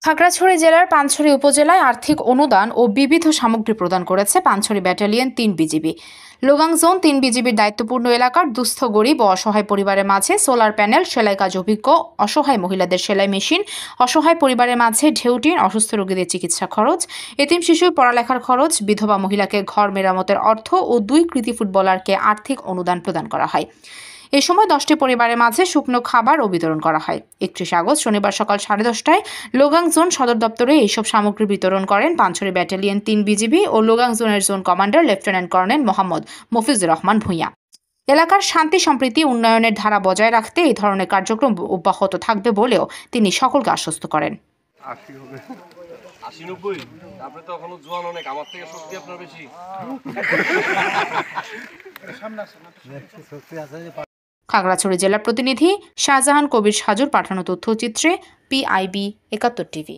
খাগড়াছড়ি জেলার পানছড়ি উপজেলায় আর্থিক অনুদান ও বিবিধ সামগ্রী প্রদান করেছে Panchhari battalion ৩ BGB. Logang zone ৩ বিজিবির দায়িত্বপূর্ণ এলাকার দুস্থ গরিব ও অসহায় পরিবারের মাঝে সোলার প্যানেল, সেলাই কাজ অভিজ্ঞ অসহায় মহিলাদের সেলাই মেশিন, অসহায় পরিবারের মাঝে ঢেউটিন, অসুস্থ রোগীদের চিকিৎসা খরচ, এতিম শিশুর পড়ালেখার খরচ, বিধবা মহিলাকে ঘর মেরামতের অর্থ ও ২ কৃতি ফুটবলারকে আর্থিক অনুদান প্রদান করা হয়। এ সময় 10টি পরিবারের মাঝে শুকনো খাবারও বিতরণ করা হয়। 31 আগস্ট শনিবার সকাল 10:30টায় লোগাং জোন সদর দপ্তরে এইসব সামগ্রী বিতরণ করেন পানছড়ি ব্যাটালিয়ন ৩ বিজিবি ও লোগাং জোনের zone commander lieutenant colonel Mohammad Mofizur Rahman Bhuiyan. এলাকার শান্তি সম্প্রীতি উন্নয়নের ধারা বজায় রাখতে এই ধরনের কার্যক্রম অব্যাহত থাকবে বলেও তিনি সকলকে আশ্বস্ত করেন। খাগড়াছড়ি জেলার প্রতিনিধি শাহজাহান কবির সাজুর পাঠানো তথ্যচিত্রে PIB ৭১ টিভি।